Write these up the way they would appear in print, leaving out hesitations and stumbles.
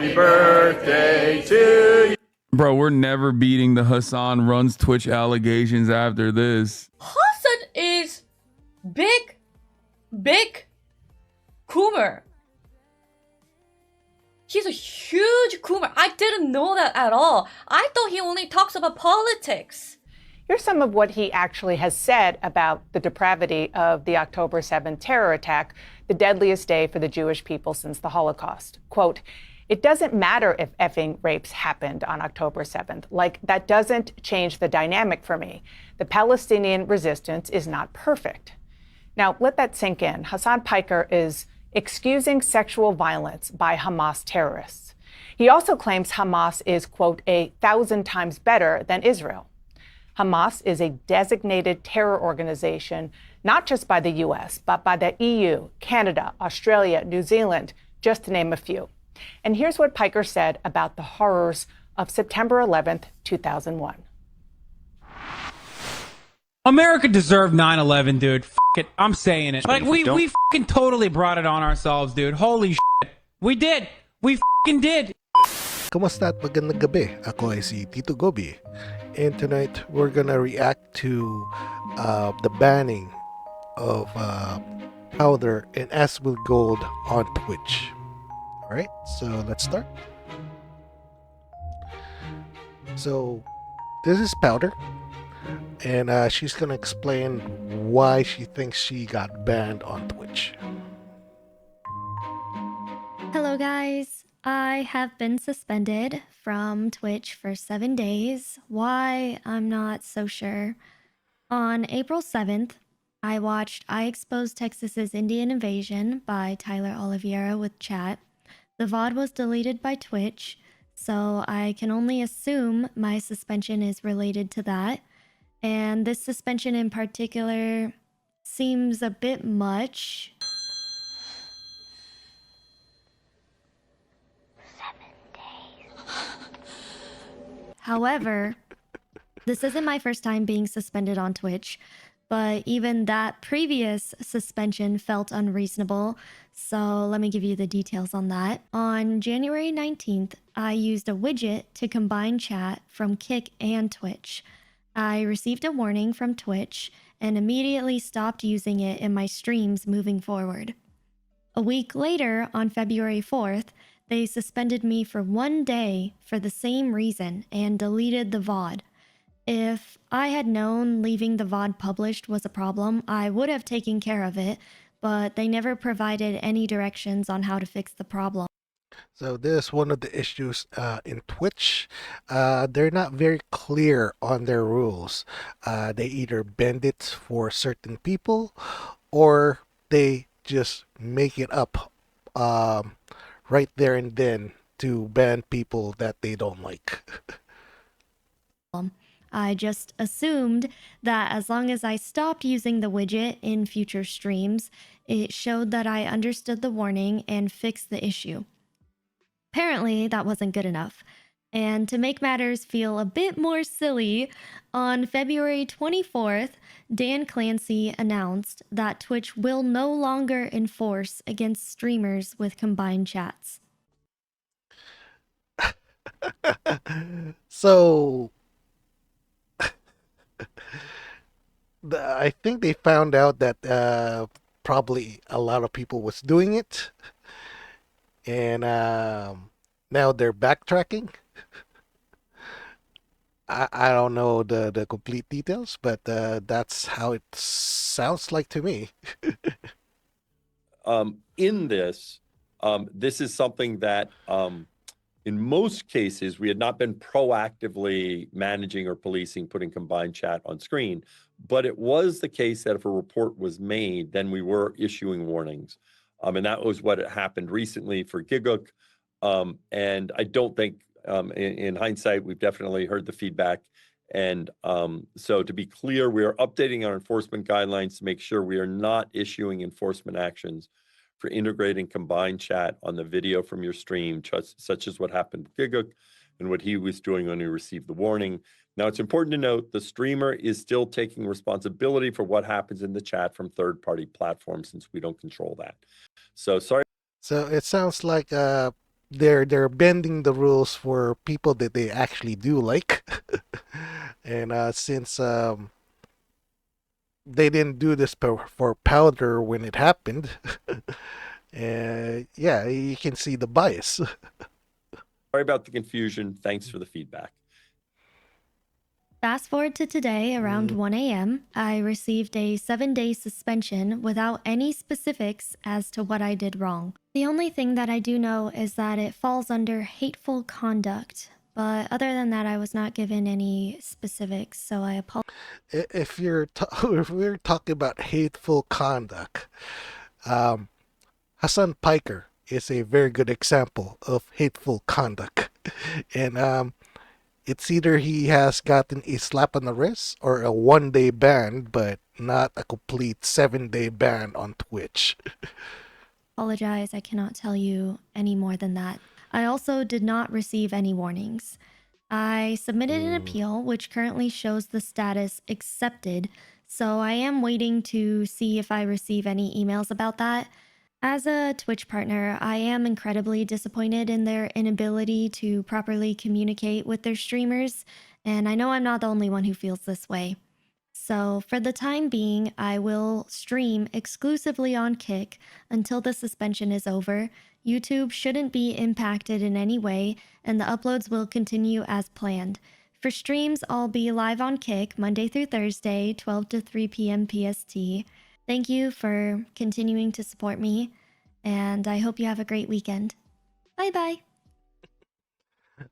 Happy birthday to you. Bro, we're never beating the Hassan runs Twitch allegations after this. Hassan is big Coomer. He's a huge Coomer. I didn't know that at all. I thought he only talks about politics. Here's some of what he actually has said about the depravity of the October 7th terror attack, the deadliest day for the Jewish people since the Holocaust. Quote, "It doesn't matter if effing rapes happened on October 7th. Like, that doesn't change the dynamic for me. The Palestinian resistance is not perfect." Now, let that sink in. Hassan Piker is excusing sexual violence by Hamas terrorists. He also claims Hamas is, quote, 1,000 times better than Israel. Hamas is a designated terror organization, not just by the U.S., but by the EU, Canada, Australia, New Zealand, just to name a few. And here's what Piker said about the horrors of September 11th, 2001. America deserved 9/11, dude. F it. I'm saying it. Like, we fucking totally brought it on ourselves, dude. Holy shit. We did. We fucking did. Kamusta at magandang gabi? Ako ay si Tito Goby. And tonight, we're gonna react to the banning of Powdur and Asmongold on Twitch. Alright, so let's start. So, this is Powdur. And she's gonna explain why she thinks she got banned on Twitch. Hello guys, I have been suspended from Twitch for 7 days. Why? I'm not so sure. On April 7th, I watched I Exposed Texas's Indian Invasion by Tyler Oliveira with chat. The VOD was deleted by Twitch, so I can only assume my suspension is related to that. And this suspension in particular seems a bit much. 7 days. However, this isn't my first time being suspended on Twitch, but even that previous suspension felt unreasonable, so let me give you the details on that. On January 19th, I used a widget to combine chat from Kick and Twitch. I received a warning from Twitch and immediately stopped using it in my streams moving forward. A week later, on February 4th, they suspended me for 1 day for the same reason and deleted the VOD. If I had known leaving the VOD published was a problem, I would have taken care of it, but they never provided any directions on how to fix the problem. So this is one of the issues in Twitch. They're not very clear on their rules. They either bend it for certain people or they just make it up right there and then to ban people that they don't like. I just assumed that as long as I stopped using the widget in future streams, it showed that I understood the warning and fixed the issue. Apparently, that wasn't good enough. And to make matters feel a bit more silly, on February 24th, Dan Clancy announced that Twitch will no longer enforce against streamers with combined chats. So I think they found out that probably a lot of people was doing it, and now they're backtracking. I don't know the complete details, but that's how it sounds like to me. In this, this is something that in most cases we had not been proactively managing or policing putting combined chat on screen, but it was the case that if a report was made, then we were issuing warnings. And that was what happened recently for Giguk. And I don't think, in hindsight, we've definitely heard the feedback. And so to be clear, we are updating our enforcement guidelines to make sure we are not issuing enforcement actions for integrating combined chat on the video from your stream, such as what happened with Giguk and what he was doing when he received the warning. Now, it's important to note the streamer is still taking responsibility for what happens in the chat from third-party platforms since we don't control that. So sorry. So it sounds like they're bending the rules for people that they actually do like. And since they didn't do this for Powder when it happened, yeah, you can see the bias. Sorry about the confusion. Thanks for the feedback. Fast forward to today around 1 a.m., I received a 7-day suspension without any specifics as to what I did wrong. The only thing that I do know is that it falls under hateful conduct, but other than that, I was not given any specifics, so I apologize. If if we're talking about hateful conduct, Hassan Piker is a very good example of hateful conduct. And it's either he has gotten a slap on the wrist or a 1-day ban, but not a complete 7-day ban on Twitch. Apologize, I cannot tell you any more than that. I also did not receive any warnings. I submitted an appeal, which currently shows the status accepted, so I am waiting to see if I receive any emails about that. As a Twitch partner, I am incredibly disappointed in their inability to properly communicate with their streamers, and I know I'm not the only one who feels this way. So, for the time being, I will stream exclusively on Kick until the suspension is over. YouTube shouldn't be impacted in any way, and the uploads will continue as planned. For streams, I'll be live on Kick Monday through Thursday, 12 to 3 p.m. PST. Thank you for continuing to support me, and I hope you have a great weekend. Bye-bye.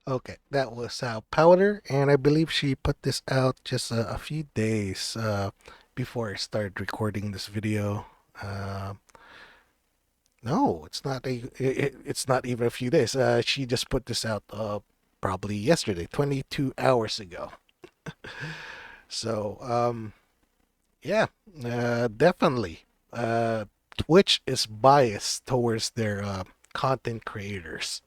Okay, that was Powder, and I believe she put this out just a few days before I started recording this video. No, it's not it's not even a few days. She just put this out probably yesterday, 22 hours ago. So yeah, definitely. Twitch is biased towards their content creators.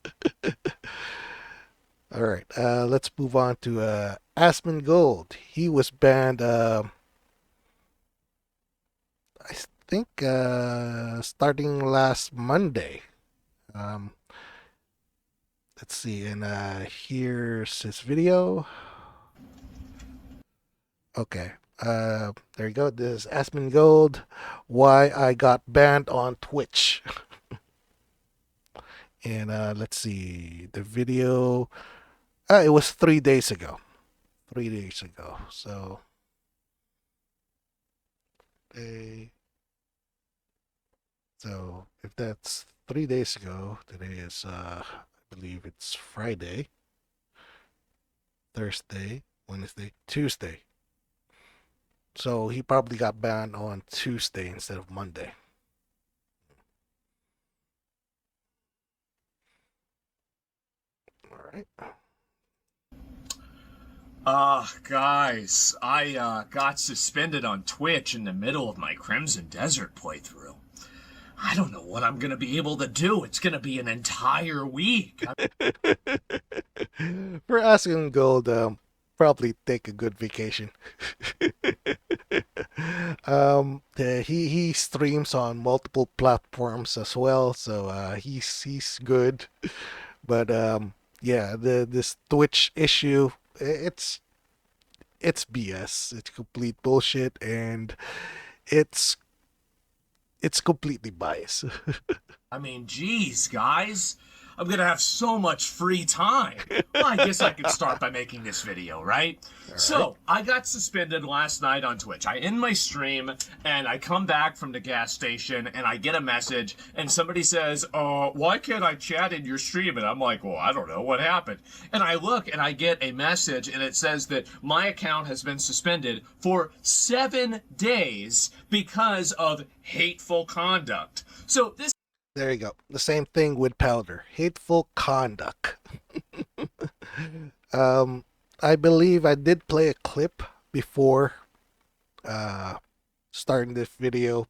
All right, let's move on to Asmongold. He was banned, I think, starting last Monday. Let's see, and here's his video. Okay, there you go. This is Asmongold. Why I got banned on Twitch. And let's see, the video. It was 3 days ago. 3 days ago. So, so if that's 3 days ago, today is, I believe it's Friday, Thursday, Wednesday, Tuesday. So he probably got banned on Tuesday instead of Monday. All right. Guys, I got suspended on Twitch in the middle of my Crimson Desert playthrough. I don't know what I'm gonna be able to do. It's gonna be an entire week. For Asmongold, probably take a good vacation. He streams on multiple platforms as well, so he's good. But yeah, this Twitch issue, it's BS. It's complete bullshit, and it's completely biased. I mean, geez, guys. I'm gonna have so much free time. Well, I guess I could start by making this video, right? So, I got suspended last night on Twitch. I end my stream, and I come back from the gas station, and I get a message, and somebody says, why can't I chat in your stream? And I'm like, well, I don't know, what happened? And I look, and I get a message, and it says that my account has been suspended for 7 days because of hateful conduct. So, this There you go. The same thing with Powder. Hateful conduct. I believe I did play a clip before starting this video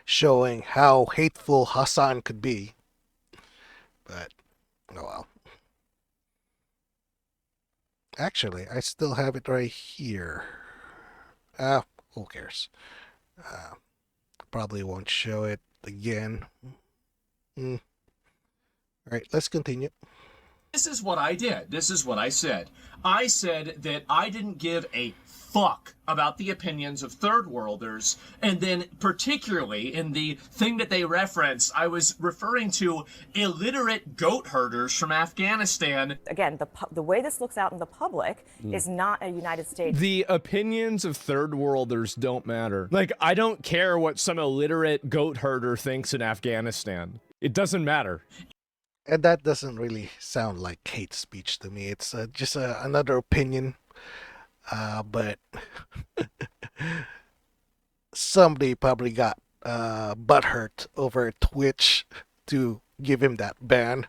showing how hateful Hassan could be. But, oh well. Actually, I still have it right here. Who cares? Probably won't show it again. All right, let's continue. This is what I did. This is what I said. I said that I didn't give a fuck about the opinions of third worlders, and then particularly in the thing that they referenced, I was referring to illiterate goat herders from Afghanistan. Again, the way this looks out in the public is not a United States. The opinions of third worlders don't matter. Like, I don't care what some illiterate goat herder thinks in Afghanistan. It doesn't matter. And that doesn't really sound like hate speech to me. It's just another opinion. But somebody probably got butthurt over Twitch to give him that ban.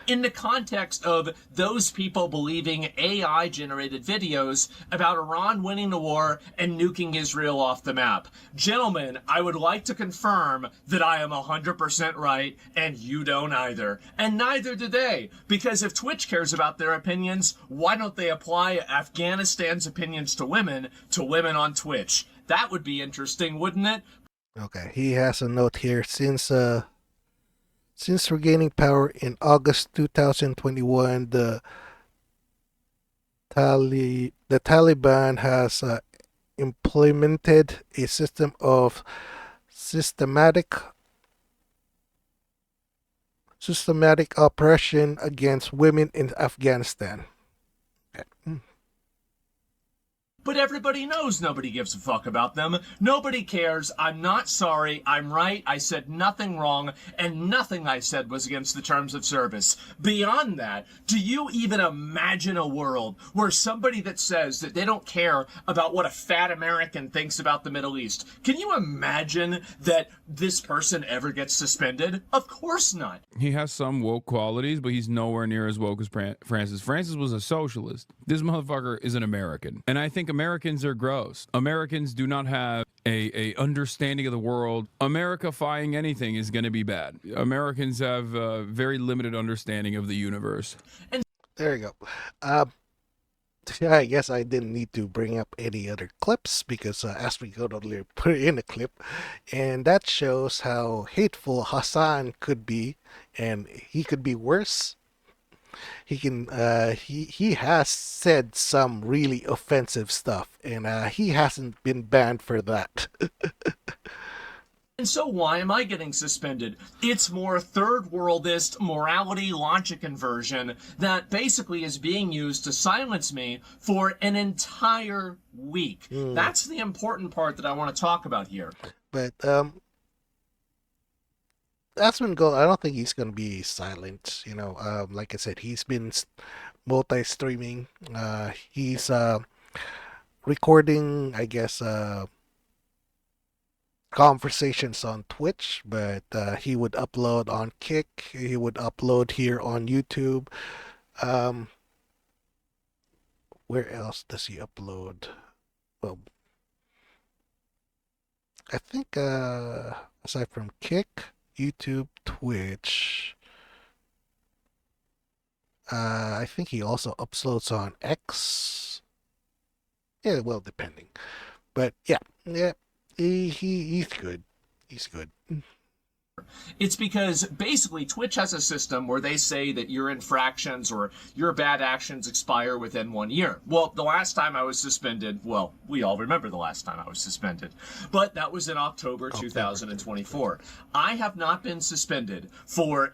In the context of those people believing AI-generated videos about Iran winning the war and nuking Israel off the map. Gentlemen, I would like to confirm that I am 100% right, and you don't either. And neither do they, because if Twitch cares about their opinions, why don't they apply Afghanistan's opinions to women on Twitch? That would be interesting, wouldn't it? Okay, he has a note here. Since regaining power in August 2021, the Taliban has implemented a system of systematic oppression against women in Afghanistan. Okay. But everybody knows nobody gives a fuck about them. Nobody cares. I'm not sorry. I'm right. I said nothing wrong, and nothing I said was against the terms of service. Beyond that, do you even imagine a world where somebody that says that they don't care about what a fat American thinks about the Middle East, can you imagine that this person ever gets suspended? Of course not. He has some woke qualities, but he's nowhere near as woke as Francis. Francis was a socialist. This motherfucker is an American. And I think Americans are gross. Americans do not have a understanding of the world. Americifying anything is going to be bad. Americans have a very limited understanding of the universe. There you go. I guess I didn't need to bring up any other clips because as we go to put in a clip, and that shows how hateful Hassan could be, and he could be worse. He can he has said some really offensive stuff, and he hasn't been banned for that. And so why am I getting suspended? It's more third worldist morality logic inversion that basically is being used to silence me for an entire week. That's the important part that I want to talk about here. But Asmongold, I don't think he's gonna be silent. You know, like I said, he's been multi-streaming. He's recording, I guess, conversations on Twitch, but he would upload on Kick. He would upload here on YouTube. Where else does he upload? Well, I think aside from Kick, YouTube, Twitch, I think he also uploads on X. Yeah, well, depending. But yeah. He's good. He's good. It's because basically Twitch has a system where they say that your infractions or your bad actions expire within 1 year. Well, the last time I was suspended, well, we all remember the last time I was suspended, but that was in October 2024. I have not been suspended for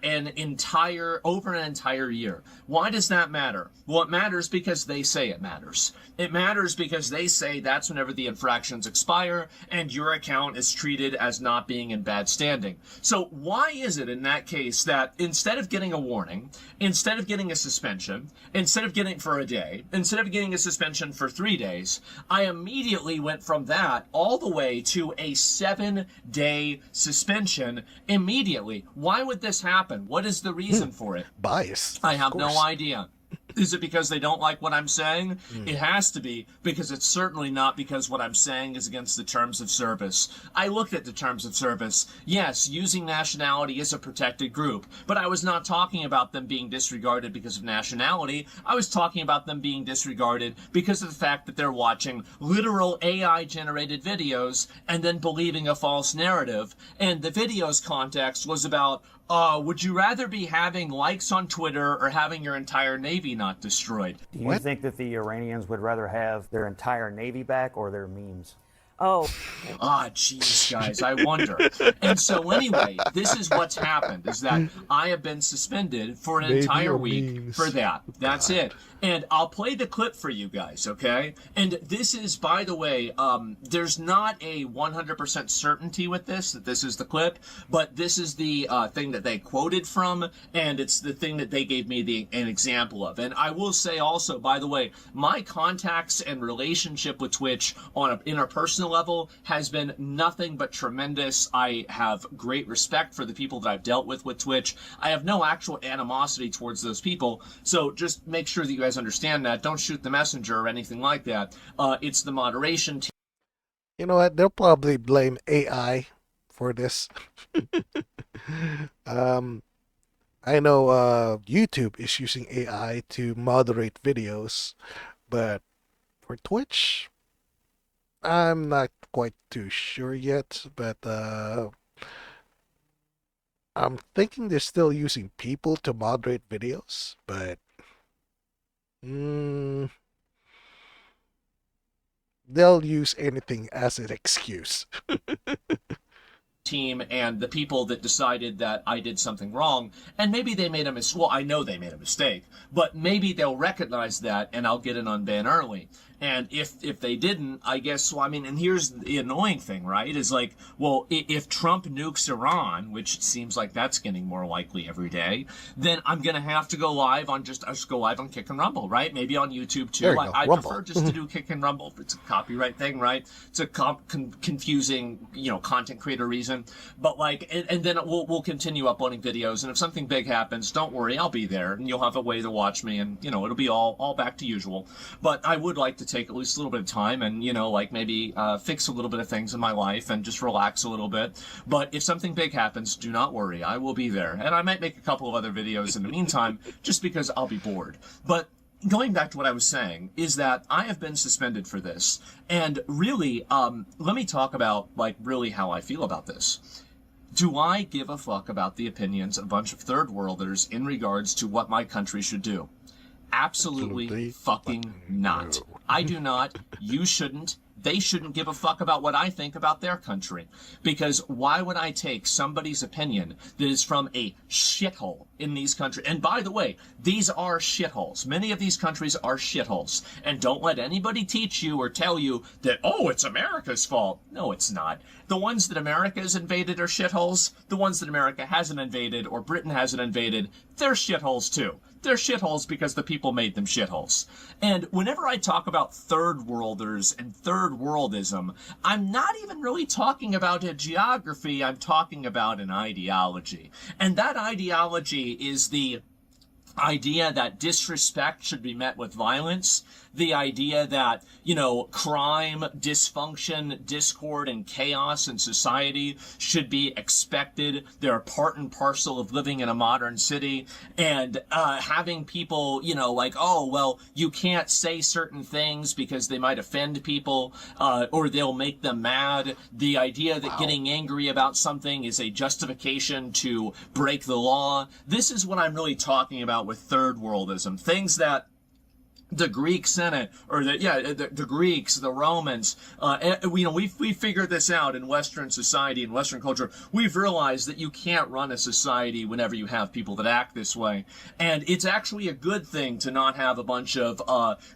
over an entire year. Why does that matter? Well, it matters because they say it matters. It matters because they say that's whenever the infractions expire and your account is treated as not being in bad standing. So why is it in that case that instead of getting a warning, instead of getting a suspension, instead of getting for a day, instead of getting a suspension for 3 days, I immediately went from that all the way to a 7-day suspension immediately? Why would this happen? What is the reason for it? Bias. I have no idea. Is it because they don't like what I'm saying? It has to be, because it's certainly not because what I'm saying is against the terms of service. I looked at the terms of service. Yes, using nationality is a protected group, but I was not talking about them being disregarded because of nationality. I was talking about them being disregarded because of the fact that they're watching literal AI-generated videos and then believing a false narrative. And the video's context was about, would you rather be having likes on Twitter or having your entire Navy not destroyed? Do you think that the Iranians would rather have their entire Navy back or their memes? Oh. Jeez, guys, I wonder. And so anyway, this is what's happened, is that I have been suspended for an entire week for that. That's it. And I'll play the clip for you guys, okay? And this is, by the way, there's not a 100% certainty with this, that this is the clip, but this is the thing that they quoted from, and it's the thing that they gave me an example of. And I will say also, by the way, my contacts and relationship with Twitch on an interpersonal level has been nothing but tremendous. I have great respect for the people that I've dealt with Twitch. I have no actual animosity towards those people, so just make sure that you guys understand that. Don't shoot the messenger or anything like that. It's the moderation team. You know what? They'll probably blame AI for this. I know YouTube is using AI to moderate videos, but for Twitch, I'm not quite too sure yet, but I'm thinking they're still using people to moderate videos, but they'll use anything as an excuse. Team and the people that decided that I did something wrong, and maybe they made a mistake. Well, I know they made a mistake, but maybe they'll recognize that and I'll get an unban early. And if they didn't, I guess, well, I mean, and here's the annoying thing, right, is like, well, if Trump nukes Iran, which it seems like that's getting more likely every day, then I'm going to have to go live on go live on Kick and Rumble, right? Maybe on YouTube too. I prefer just to do Kick and Rumble. It's a copyright thing, right? It's a confusing, content creator reason. But like, and then we'll continue uploading videos. And if something big happens, don't worry, I'll be there and you'll have a way to watch me and, it'll be all back to usual. But I would like to take at least a little bit of time and, like maybe fix a little bit of things in my life and just relax a little bit. But if something big happens, do not worry. I will be there. And I might make a couple of other videos in the meantime, just because I'll be bored. But going back to what I was saying is that I have been suspended for this. And really, let me talk about like really how I feel about this. Do I give a fuck about the opinions of a bunch of third worlders in regards to what my country should do? Absolutely fucking not. I do not. You shouldn't. They shouldn't give a fuck about what I think about their country. Because why would I take somebody's opinion that is from a shithole in these countries? And by the way, these are shitholes. Many of these countries are shitholes. And don't let anybody teach you or tell you that, oh, it's America's fault. No, it's not. The ones that America has invaded are shitholes. The ones that America hasn't invaded or Britain hasn't invaded, they're shitholes too. They're shitholes because the people made them shitholes. And whenever I talk about third worlders and third worldism, I'm not even really talking about a geography, I'm talking about an ideology. And that ideology is the idea that disrespect should be met with violence, the idea that, crime, dysfunction, discord, and chaos in society should be expected. They're part and parcel of living in a modern city, and having people, like, oh, well, you can't say certain things because they might offend people, or they'll make them mad. The idea that getting angry about something is a justification to break the law. This is what I'm really talking about with third worldism. Things that the Greek Senate, or the Greeks, the Romans, we figured this out in Western society, in Western culture. We've realized that you can't run a society whenever you have people that act this way. And it's actually a good thing to not have a bunch of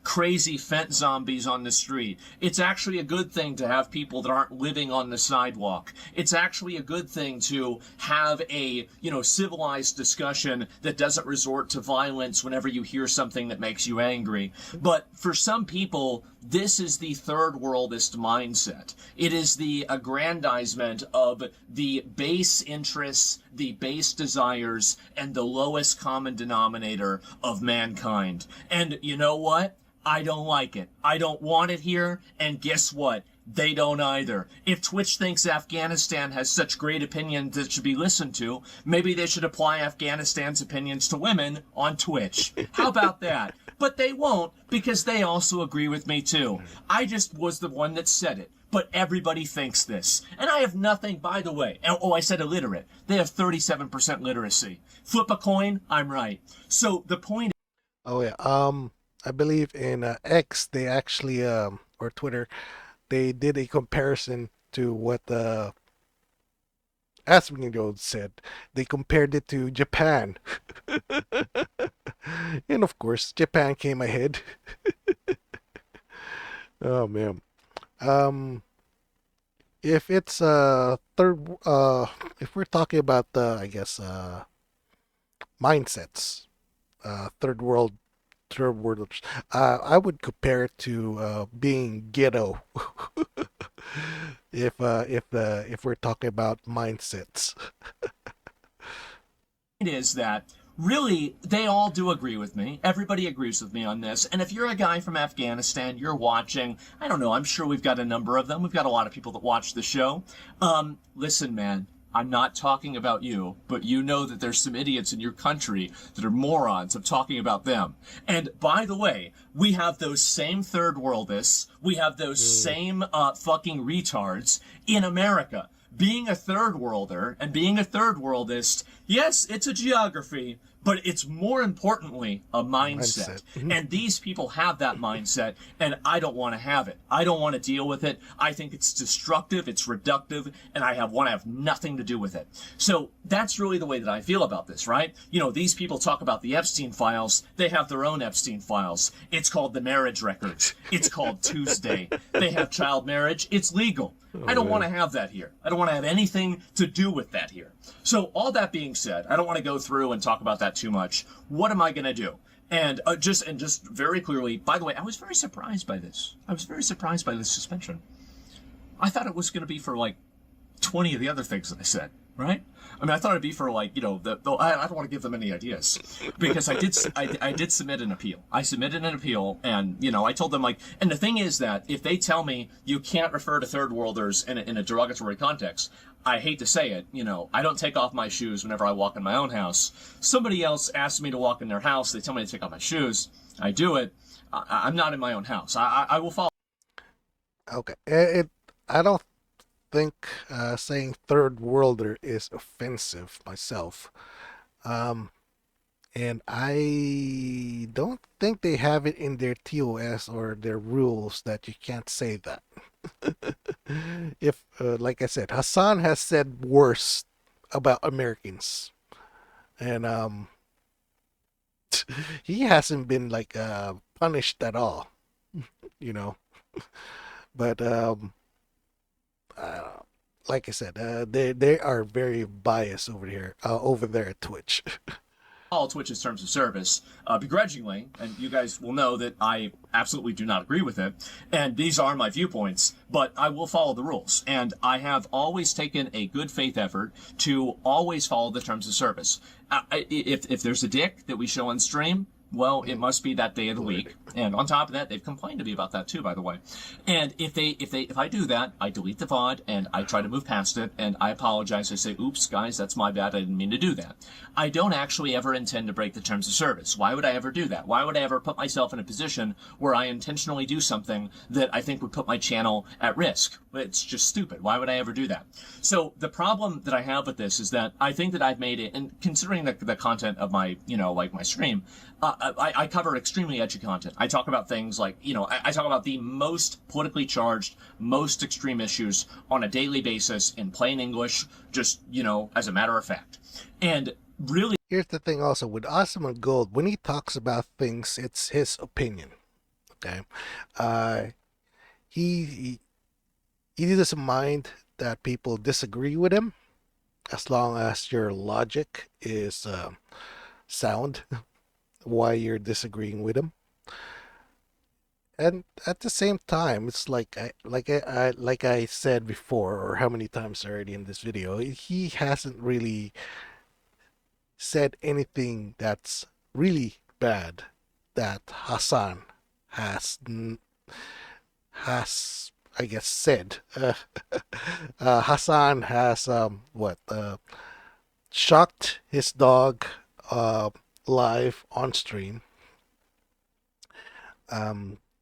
crazy fent zombies on the street. It's actually a good thing to have people that aren't living on the sidewalk. It's actually a good thing to have a, civilized discussion that doesn't resort to violence whenever you hear something that makes you angry. okay? But for some people, this is the third worldist mindset. It is the aggrandizement of the base interests, the base desires, and the lowest common denominator of mankind. And you know what? I don't like it. I don't want it here. And guess what? They don't either. If Twitch thinks Afghanistan has such great opinions that should be listened to, maybe they should apply Afghanistan's opinions to women on Twitch. How about that? But they won't, because they also agree with me too. I just was the one that said it. But everybody thinks this. And I have nothing, by the way. Oh, I said illiterate. They have 37% literacy. Flip a coin, I'm right. So the point... Oh, yeah. I believe in X, they actually, or Twitter, they did a comparison to what Asmongold said. They compared it to Japan. And of course, Japan came ahead. Oh, man. If it's if we're talking about I guess mindsets, third worlders, I would compare it to being ghetto. If we're talking about mindsets. It is that really they all do agree with me. Everybody agrees with me on this. And if you're a guy from Afghanistan, you're watching, I don't know, I'm sure we've got a number of them. We've got a lot of people that watch the show. Listen, man, I'm not talking about you, but you know that there's some idiots in your country that are morons of talking about them. And by the way, we have those same third worldists. We have those same fucking retards in America. Being a third worlder and being a third worldist, yes, it's a geography, but it's more importantly a mindset. And these people have that mindset, and I don't want to have it. I don't want to deal with it. I think it's destructive, it's reductive, and I want to have nothing to do with it. So that's really the way that I feel about this, right? You know, these people talk about the Epstein files. They have their own Epstein files. It's called the marriage records. It's called Tuesday. They have child marriage. It's legal. I don't want to have that here. I don't want to have anything to do with that here. So all that being said, I don't want to go through and talk about that too much. What am I going to do? And just very clearly, by the way, I was very surprised by this. I was very surprised by this suspension. I thought it was going to be for like 20 of the other things that I said, right? I mean, I thought it'd be for like, you know, I don't want to give them any ideas because I did submit an appeal. I submitted an appeal and, you know, I told them like, and the thing is that if they tell me you can't refer to third worlders in a derogatory context, I hate to say it, you know, I don't take off my shoes whenever I walk in my own house. Somebody else asks me to walk in their house. They tell me to take off my shoes. I do it. I'm not in my own house. I will follow. Okay. I don't think saying third worlder is offensive myself. And I don't think they have it in their TOS or their rules that you can't say that. If, like I said, Hassan has said worse about Americans. And he hasn't been like punished at all, you know. But like I said, they are very biased over there at Twitch. All Twitch's terms of service begrudgingly, and you guys will know that I absolutely do not agree with it, and these are my viewpoints, but I will follow the rules, and I have always taken a good faith effort to always follow the terms of service. If there's a dick that we show on stream, well, it must be that day of the week. And on top of that, they've complained to me about that too, by the way. And if I do that, I delete the VOD and I try to move past it and I apologize. I say, oops, guys, that's my bad. I didn't mean to do that. I don't actually ever intend to break the terms of service. Why would I ever do that? Why would I ever put myself in a position where I intentionally do something that I think would put my channel at risk? It's just stupid. Why would I ever do that? So the problem that I have with this is that I think that I've made it, and considering the content of my, you know, like my stream, I cover extremely edgy content. I talk about things like, you know, I talk about the most politically charged, most extreme issues on a daily basis in plain English, just, you know, as a matter of fact. And really, here's the thing also with Asmongold, when he talks about things, it's his opinion. Okay. He doesn't mind that people disagree with him as long as your logic is sound why you're disagreeing with him. And at the same time, it's like I said before, or how many times already in this video, he hasn't really said anything that's really bad that Hassan has has I guess said. Hassan has shocked his dog live on stream.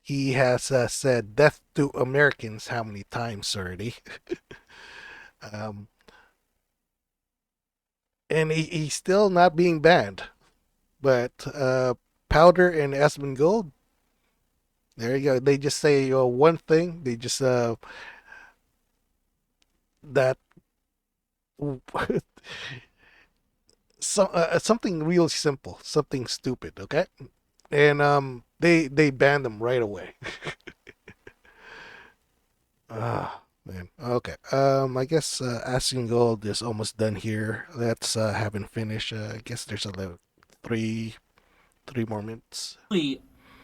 He has said death to Americans how many times already? um, and he's still not being banned. But Powder and Asmongold, there you go. They just say one thing. They just that something real simple, something stupid. Okay, and they banned them right away. Ah, man. Okay. I guess Asmongold is almost done here. Let's have him finish. I guess there's a little three more minutes.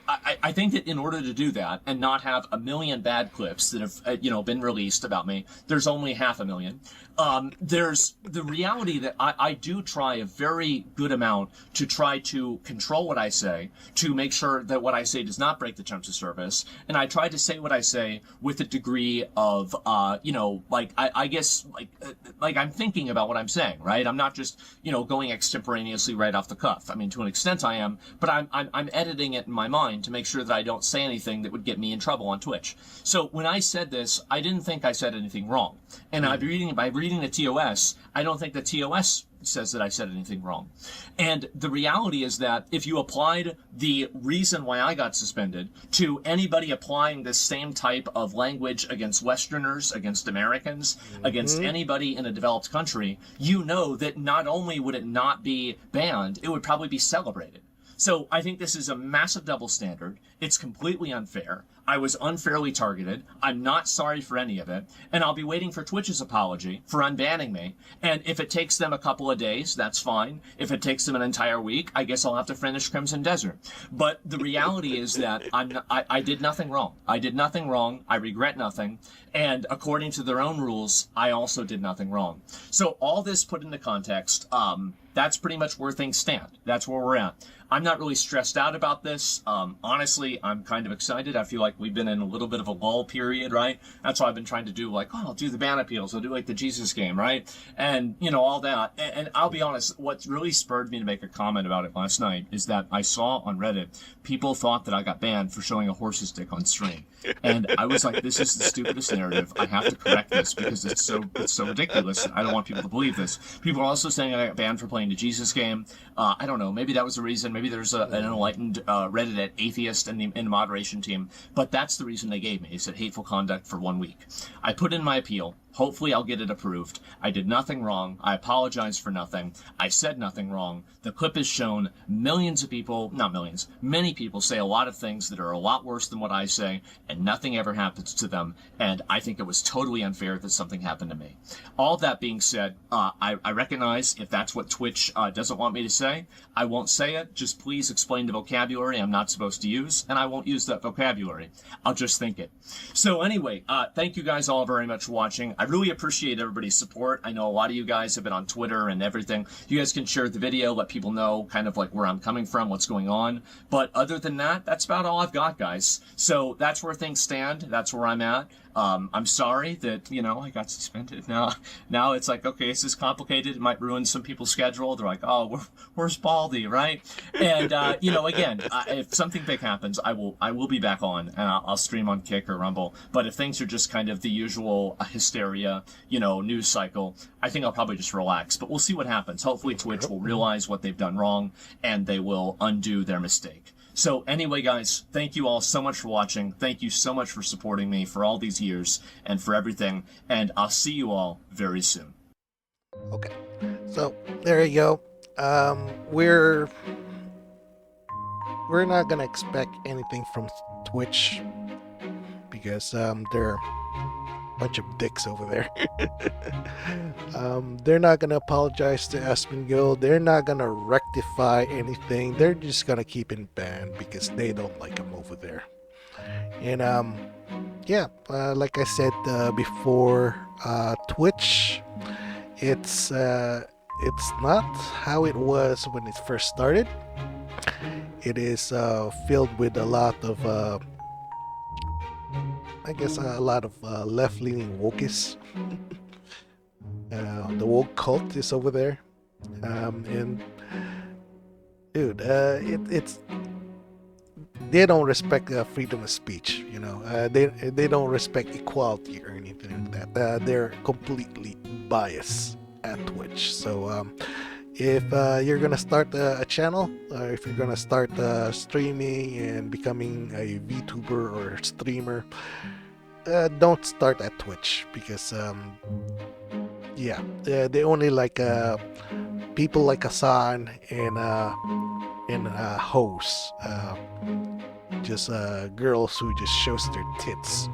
I think that in order to do that and not have a million bad clips that have been released about me, there's only 500,000. There's the reality that I do try a very good amount to try to control what I say, to make sure that what I say does not break the terms of service, and I try to say what I say with a degree of I guess I'm thinking about what I'm saying, right? I'm not just going extemporaneously right off the cuff. I mean, to an extent I am, but I'm editing it in my mind to make sure that I don't say anything that would get me in trouble on Twitch. So when I said this, I didn't think I said anything wrong. And by reading the TOS, I don't think the TOS says that I said anything wrong. And the reality is that if you applied the reason why I got suspended to anybody applying the same type of language against Westerners, against Americans, against anybody in a developed country, you know that not only would it not be banned, it would probably be celebrated. So I think this is a massive double standard. It's completely unfair. I was unfairly targeted. I'm not sorry for any of it. And I'll be waiting for Twitch's apology for unbanning me. And if it takes them a couple of days, that's fine. If it takes them an entire week, I guess I'll have to finish Crimson Desert. But the reality is that I did nothing wrong. I did nothing wrong. I regret nothing. And according to their own rules, I also did nothing wrong. So all this put into context, that's pretty much where things stand. That's where we're at. I'm not really stressed out about this. Honestly, I'm kind of excited. I feel like we've been in a little bit of a lull period, right? That's why I've been trying to do I'll do the ban appeals. I'll do the Jesus game, right? And, all that. And I'll be honest, what really spurred me to make a comment about it last night is that I saw on Reddit, people thought that I got banned for showing a horse's dick on stream. And I was like, this is the stupidest narrative. I have to correct this because it's so ridiculous. I don't want people to believe this. People are also saying I got banned for playing the Jesus game. I don't know. Maybe that was the reason. Maybe there's an enlightened Reddit atheist in the moderation team. But that's the reason they gave me. They said hateful conduct for 1 week. I put in my appeal. Hopefully I'll get it approved. I did nothing wrong. I apologize for nothing. I said nothing wrong. The clip is shown. Millions of people, not millions, many people say a lot of things that are a lot worse than what I say, and nothing ever happens to them. And I think it was totally unfair that something happened to me. All that being said, I recognize if that's what Twitch doesn't want me to say, I won't say it. Just please explain the vocabulary I'm not supposed to use, and I won't use that vocabulary. I'll just think it. So anyway, thank you guys all very much for watching. I really appreciate everybody's support. I know a lot of you guys have been on Twitter and everything. You guys can share the video, let people know kind of where I'm coming from, what's going on. But other than that, that's about all I've got, guys. So that's where things stand. That's where I'm at. I'm sorry that, I got suspended. Now it's like, okay, this is complicated. It might ruin some people's schedule. They're like, oh, where's Baldy, right? And, again, if something big happens, I will be back on and I'll stream on Kick or Rumble. But if things are just kind of the usual hysteria, news cycle, I think I'll probably just relax. But we'll see what happens. Hopefully Twitch will realize what they've done wrong and they will undo their mistake. So anyway, guys, thank you all so much for watching. Thank you so much for supporting me for all these years and for everything. And I'll see you all very soon. Okay, so there you go. We're not gonna expect anything from Twitch because they're a bunch of dicks over there. They're not gonna apologize to Asmongold. They're not gonna rectify anything. They're just gonna keep him banned because they don't like him over there. And yeah, like I said before, Twitch, it's not how it was when it first started. It is filled with a lot of I guess a lot of left-leaning wokies. The woke cult is over there, and dude, it's they don't respect freedom of speech. You know, they don't respect equality or anything like that. They're completely biased at Twitch. So if you're gonna start a channel, if you're gonna start streaming and becoming a VTuber or streamer, don't start at Twitch, because yeah, they only like people like Hassan and hosts, just girls who just shows their tits.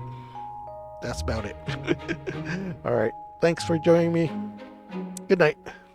That's about it. All right, thanks for joining me. Good night.